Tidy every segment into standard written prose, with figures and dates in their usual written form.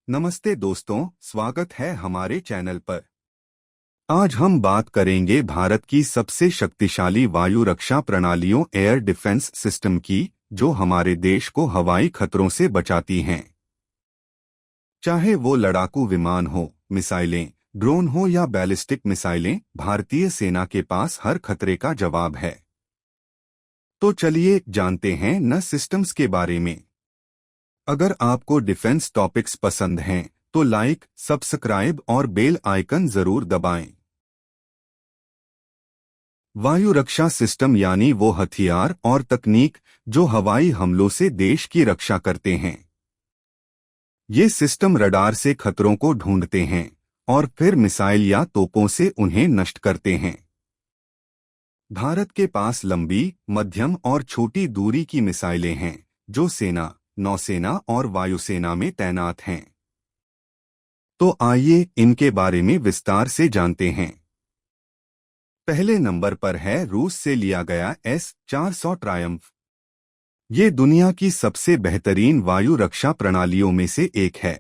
नमस्ते दोस्तों, स्वागत है हमारे चैनल पर। आज हम बात करेंगे भारत की सबसे शक्तिशाली वायु रक्षा प्रणालियों एयर डिफेंस सिस्टम की, जो हमारे देश को हवाई खतरों से बचाती हैं। चाहे वो लड़ाकू विमान हो, मिसाइलें, ड्रोन हो या बैलिस्टिक मिसाइलें, भारतीय सेना के पास हर खतरे का जवाब है। तो चलिए जानते हैं न सिस्टम्स के बारे में। अगर आपको डिफेंस टॉपिक्स पसंद हैं तो लाइक, सब्सक्राइब और बेल आइकन जरूर दबाएं। वायु रक्षा सिस्टम यानी वो हथियार और तकनीक जो हवाई हमलों से देश की रक्षा करते हैं। ये सिस्टम रडार से खतरों को ढूंढते हैं और फिर मिसाइल या तोपों से उन्हें नष्ट करते हैं। भारत के पास लंबी, मध्यम और छोटी दूरी की मिसाइलें हैं जो सेना, नौसेना और वायुसेना में तैनात हैं। तो आइए इनके बारे में विस्तार से जानते हैं। पहले नंबर पर है रूस से लिया गया S-400 ट्रायम्फ। ये दुनिया की सबसे बेहतरीन वायु रक्षा प्रणालियों में से एक है।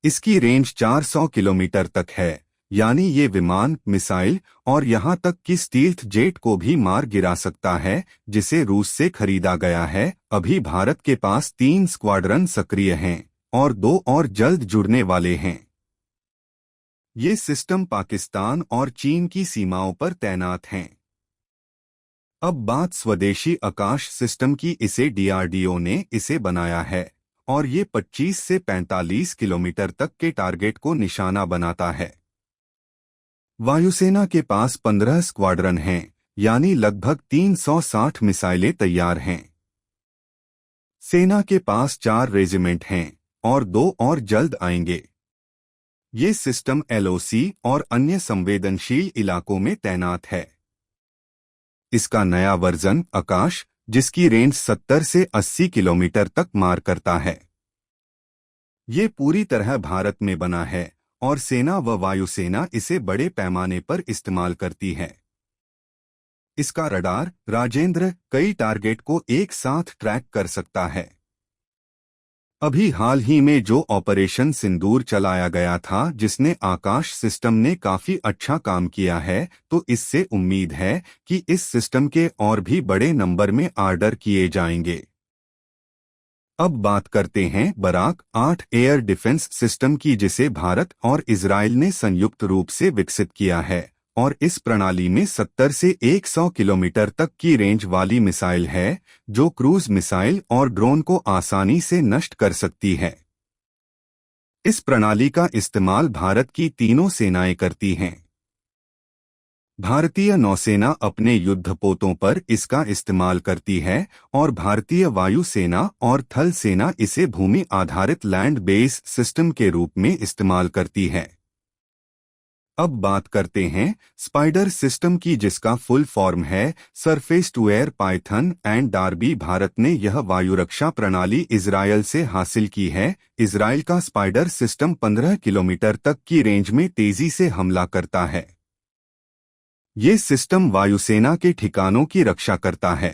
इसकी रेंज 400 किलोमीटर तक है, यानी ये विमान, मिसाइल और यहां तक कि स्टील्थ जेट को भी मार गिरा सकता है, जिसे रूस से खरीदा गया है। अभी भारत के पास 3 स्क्वाड्रन सक्रिय हैं और 2 और जल्द जुड़ने वाले हैं। ये सिस्टम पाकिस्तान और चीन की सीमाओं पर तैनात हैं। अब बात स्वदेशी आकाश सिस्टम की। इसे डीआरडीओ ने इसे बनाया है और ये 25 से 45 किलोमीटर तक के टारगेट को निशाना बनाता है। वायुसेना के पास 15 स्क्वाड्रन हैं, यानी लगभग 360 मिसाइलें तैयार हैं। सेना के पास 4 रेजिमेंट हैं और 2 और जल्द आएंगे। ये सिस्टम एलओसी और अन्य संवेदनशील इलाकों में तैनात है। इसका नया वर्जन आकाश, जिसकी रेंज 70 से 80 किलोमीटर तक मार करता है। ये पूरी तरह भारत में बना है और सेना व वायुसेना इसे बड़े पैमाने पर इस्तेमाल करती है। इसका रडार राजेंद्र कई टारगेट को एक साथ ट्रैक कर सकता है। अभी हाल ही में जो ऑपरेशन सिंदूर चलाया गया था, जिसने आकाश सिस्टम ने काफी अच्छा काम किया है, तो इससे उम्मीद है कि इस सिस्टम के और भी बड़े नंबर में ऑर्डर किए जाएंगे। अब बात करते हैं बराक 8 एयर डिफेंस सिस्टम की, जिसे भारत और इजराइल ने संयुक्त रूप से विकसित किया है और इस प्रणाली में 70 से 100 किलोमीटर तक की रेंज वाली मिसाइल है, जो क्रूज मिसाइल और ड्रोन को आसानी से नष्ट कर सकती है। इस प्रणाली का इस्तेमाल भारत की तीनों सेनाएं करती हैं। भारतीय नौसेना अपने युद्धपोतों पर इसका इस्तेमाल करती है और भारतीय वायुसेना और थल सेना इसे भूमि आधारित लैंड बेस सिस्टम के रूप में इस्तेमाल करती है। अब बात करते हैं स्पाइडर सिस्टम की, जिसका फुल फॉर्म है surface to air Python and Derby. Bharat ने यह वायुरक्षा प्रणाली इजरायल से हासिल की है। इजरायल का स्पाइडर सिस्टम 15 किलोमीटर तक की रेंज में तेजी से हमला करता है। ये सिस्टम वायुसेना के ठिकानों की रक्षा करता है।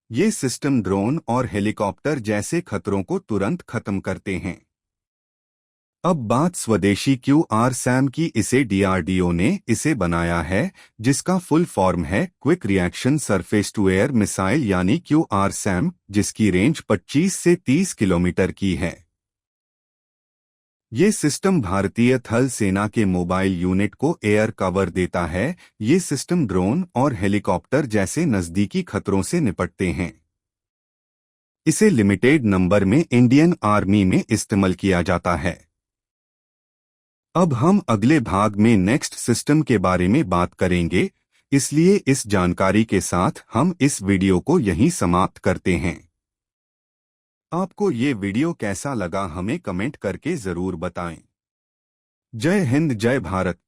ये सिस्टम ड्रोन और हेलीकॉप्टर जैसे खतरों को तुरंत खत्म करते हैं। अब बात स्वदेशी QRSAM की। इसे डीआरडीओ ने इसे बनाया है, जिसका फुल फॉर्म है quick reaction surface to air missile यानी QRSAM, जिसकी रेंज 25 से 30 किलोमीटर की है। ये सिस्टम भारतीय थल सेना के मोबाइल यूनिट को एयर कवर देता है। ये सिस्टम ड्रोन और हेलीकॉप्टर जैसे नजदीकी खतरों से निपटते हैं। इसे लिमिटेड नंबर में इंडियन आर्मी में इस्तेमाल किया जाता है। अब हम अगले भाग में नेक्स्ट सिस्टम के बारे में बात करेंगे, इसलिए इस जानकारी के साथ हम इस वीडियो को यहीं समाप्त करते हैं। आपको ये वीडियो कैसा लगा हमें कमेंट करके जरूर बताएं। जय हिंद, जय भारत।